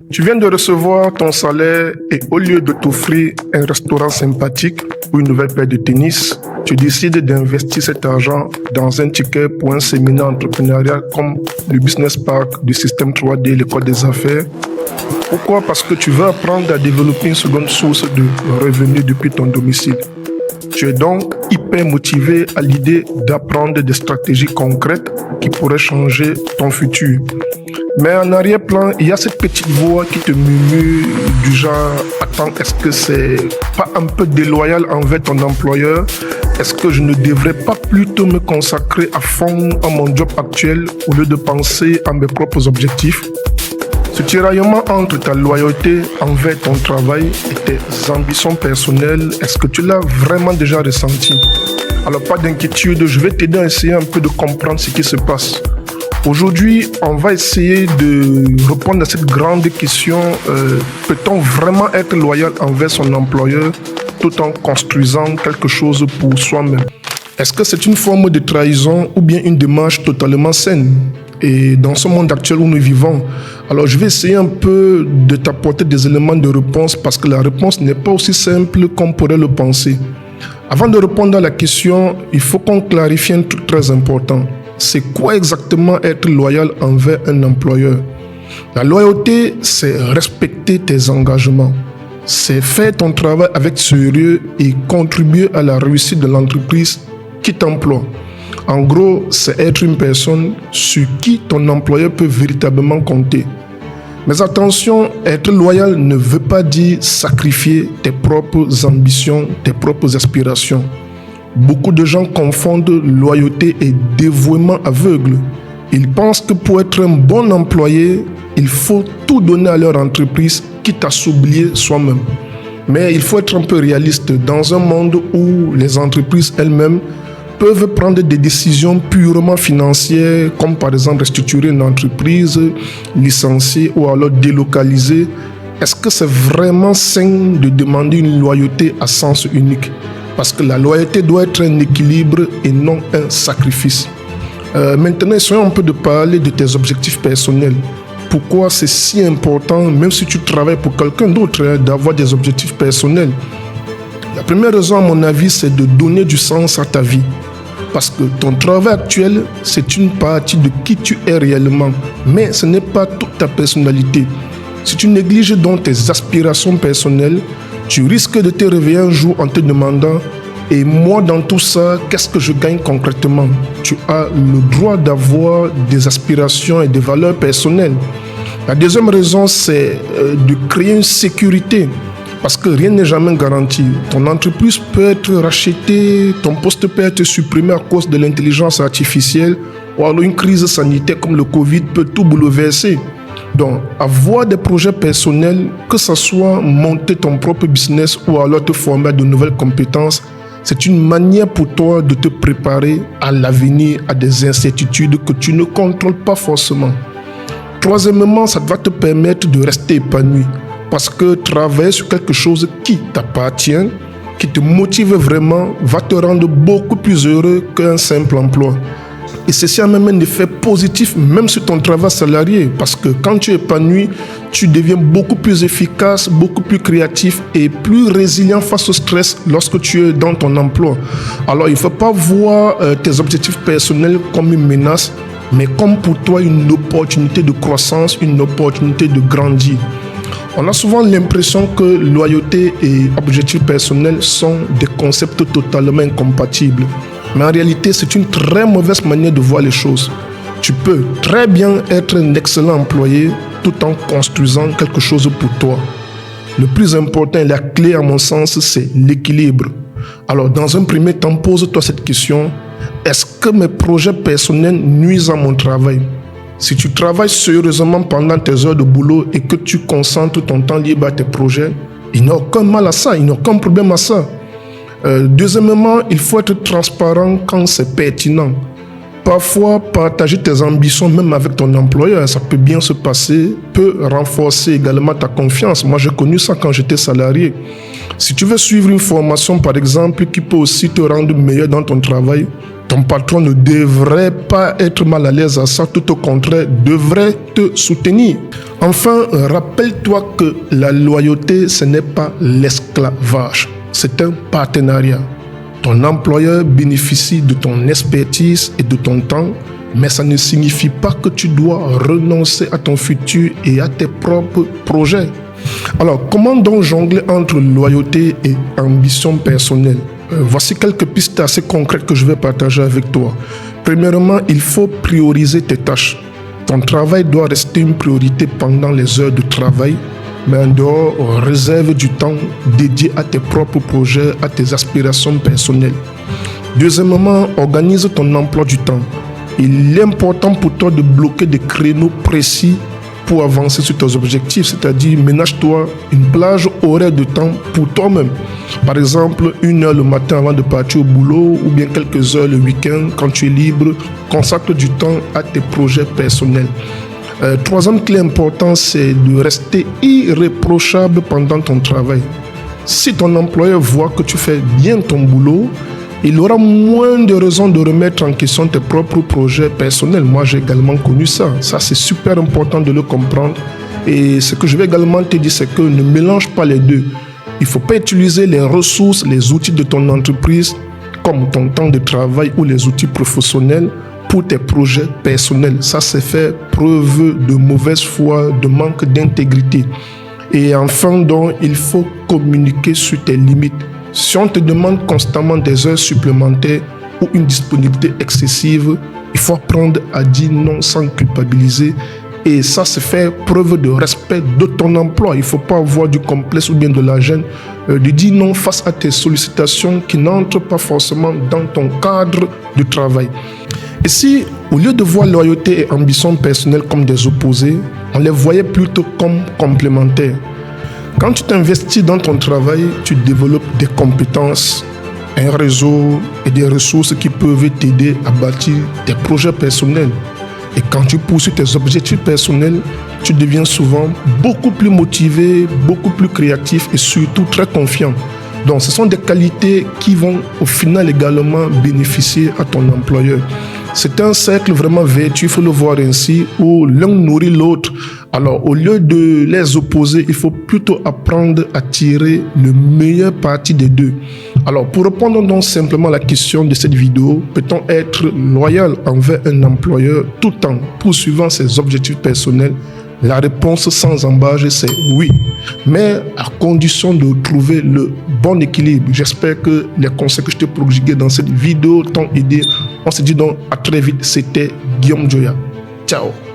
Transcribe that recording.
Tu viens de recevoir ton salaire et au lieu de t'offrir un restaurant sympathique ou une nouvelle paire de tennis, tu décides d'investir cet argent dans un ticket pour un séminaire entrepreneurial comme le Business Park du système 3D, l'école des affaires. Pourquoi? Parce que tu veux apprendre à développer une seconde source de revenus depuis ton domicile. Tu es donc hyper motivé à l'idée d'apprendre des stratégies concrètes qui pourraient changer ton futur. Mais en arrière-plan, il y a cette petite voix qui te murmure du genre « Attends, est-ce que c'est pas un peu déloyal envers ton employeur? Est-ce que je ne devrais pas plutôt me consacrer à fond à mon job actuel au lieu de penser à mes propres objectifs ?» Ce tiraillement entre ta loyauté envers ton travail et tes ambitions personnelles, est-ce que tu l'as vraiment déjà ressenti? Alors pas d'inquiétude, je vais t'aider à essayer un peu de comprendre ce qui se passe. Aujourd'hui, on va essayer de répondre à cette grande question, peut-on vraiment être loyal envers son employeur tout en construisant quelque chose pour soi-même? Est-ce que c'est une forme de trahison ou bien une démarche totalement saine? Et dans ce monde actuel où nous vivons, alors je vais essayer un peu de t'apporter des éléments de réponse parce que la réponse n'est pas aussi simple qu'on pourrait le penser. Avant de répondre à la question, il faut qu'on clarifie un truc très important. C'est quoi exactement être loyal envers un employeur? La loyauté, c'est respecter tes engagements. C'est faire ton travail avec sérieux et contribuer à la réussite de l'entreprise qui t'emploie. En gros, c'est être une personne sur qui ton employeur peut véritablement compter. Mais attention, être loyal ne veut pas dire sacrifier tes propres ambitions, tes propres aspirations. Beaucoup de gens confondent loyauté et dévouement aveugle. Ils pensent que pour être un bon employé, il faut tout donner à leur entreprise, quitte à s'oublier soi-même. Mais il faut être un peu réaliste dans un monde où les entreprises elles-mêmes peuvent prendre des décisions purement financières, comme par exemple restructurer une entreprise, licencier ou alors délocaliser. Est-ce que c'est vraiment sain de demander une loyauté à sens unique? Parce que la loyauté doit être un équilibre et non un sacrifice. Maintenant, essayons un peu de parler de tes objectifs personnels. Pourquoi c'est si important, même si tu travailles pour quelqu'un d'autre, d'avoir des objectifs personnels? La première raison, à mon avis, c'est de donner du sens à ta vie. Parce que ton travail actuel, c'est une partie de qui tu es réellement. Mais ce n'est pas toute ta personnalité. Si tu négliges donc tes aspirations personnelles, tu risques de te réveiller un jour en te demandant « Et moi, dans tout ça, qu'est-ce que je gagne concrètement ?» Tu as le droit d'avoir des aspirations et des valeurs personnelles. La deuxième raison, c'est de créer une sécurité. Parce que rien n'est jamais garanti. Ton entreprise peut être rachetée, ton poste peut être supprimé à cause de l'intelligence artificielle ou alors une crise sanitaire comme le Covid peut tout bouleverser. Donc, avoir des projets personnels, que ce soit monter ton propre business ou alors te former à de nouvelles compétences, c'est une manière pour toi de te préparer à l'avenir, à des incertitudes que tu ne contrôles pas forcément. Troisièmement, ça va te permettre de rester épanoui. Parce que travailler sur quelque chose qui t'appartient, qui te motive vraiment, va te rendre beaucoup plus heureux qu'un simple emploi. Et ceci a même un effet positif, même sur ton travail salarié. Parce que quand tu es épanoui, tu deviens beaucoup plus efficace, beaucoup plus créatif et plus résilient face au stress lorsque tu es dans ton emploi. Alors, il ne faut pas voir tes objectifs personnels comme une menace, mais comme pour toi une opportunité de croissance, une opportunité de grandir. On a souvent l'impression que loyauté et objectifs personnels sont des concepts totalement incompatibles. Mais en réalité, c'est une très mauvaise manière de voir les choses. Tu peux très bien être un excellent employé tout en construisant quelque chose pour toi. Le plus important et la clé, à mon sens, c'est l'équilibre. Alors, dans un premier temps, pose-toi cette question. Est-ce que mes projets personnels nuisent à mon travail? Si tu travailles sérieusement pendant tes heures de boulot et que tu concentres ton temps libre à tes projets, il n'y a aucun mal à ça, il n'y a aucun problème à ça. Deuxièmement, il faut être transparent quand c'est pertinent. Parfois, partager tes ambitions même avec ton employeur, ça peut bien se passer, peut renforcer également ta confiance. Moi, j'ai connu ça quand j'étais salarié. Si tu veux suivre une formation, par exemple, qui peut aussi te rendre meilleur dans ton travail, Ton patron ne devrait pas être mal à l'aise à ça, tout au contraire, devrait te soutenir. Enfin, rappelle-toi que la loyauté, ce n'est pas l'esclavage, c'est un partenariat. Ton employeur bénéficie de ton expertise et de ton temps, mais ça ne signifie pas que tu dois renoncer à ton futur et à tes propres projets. Alors, comment donc jongler entre loyauté et ambition personnelle? Voici quelques pistes assez concrètes que je vais partager avec toi. Premièrement, il faut prioriser tes tâches. Ton travail doit rester une priorité pendant les heures de travail, mais en dehors, réserve du temps dédié à tes propres projets, à tes aspirations personnelles. Deuxièmement, organise ton emploi du temps. Il est important pour toi de bloquer des créneaux précis pour avancer sur tes objectifs, c'est-à-dire ménage-toi une plage horaire de temps pour toi-même. Par exemple, 1 heure le matin avant de partir au boulot ou bien quelques heures le week-end quand tu es libre, consacre du temps à tes projets personnels. Troisième clé importante, c'est de rester irréprochable pendant ton travail. Si ton employeur voit que tu fais bien ton boulot, il aura moins de raisons de remettre en question tes propres projets personnels. Moi, j'ai également connu ça. Ça, c'est super important de le comprendre. Et ce que je vais également te dire, c'est que ne mélange pas les deux. Il ne faut pas utiliser les ressources, les outils de ton entreprise, comme ton temps de travail ou les outils professionnels pour tes projets personnels. Ça, c'est faire preuve de mauvaise foi, de manque d'intégrité. Et enfin, donc, il faut communiquer sur tes limites. Si on te demande constamment des heures supplémentaires ou une disponibilité excessive, il faut apprendre à dire non sans culpabiliser. Et ça, c'est faire preuve de respect de ton emploi. Il ne faut pas avoir du complexe ou bien de la gêne de dire non face à tes sollicitations qui n'entrent pas forcément dans ton cadre de travail. Et si, au lieu de voir loyauté et ambition personnelle comme des opposés, on les voyait plutôt comme complémentaires. Quand tu t'investis dans ton travail, tu développes des compétences, un réseau et des ressources qui peuvent t'aider à bâtir tes projets personnels. Et quand tu poursuis tes objectifs personnels, tu deviens souvent beaucoup plus motivé, beaucoup plus créatif et surtout très confiant. Donc, ce sont des qualités qui vont au final également bénéficier à ton employeur. C'est un cercle vraiment vertueux, il faut le voir ainsi, où l'un nourrit l'autre. Alors, au lieu de les opposer, il faut plutôt apprendre à tirer le meilleur parti des deux. Alors, pour répondre donc simplement à la question de cette vidéo, peut-on être loyal envers un employeur tout en poursuivant ses objectifs personnels? La réponse sans embâche, c'est oui, mais à condition de trouver le bon équilibre. J'espère que les conseils que je t'ai prodigués dans cette vidéo t'ont aidé. On se dit donc à très vite, c'était Guillaume Joya. Ciao.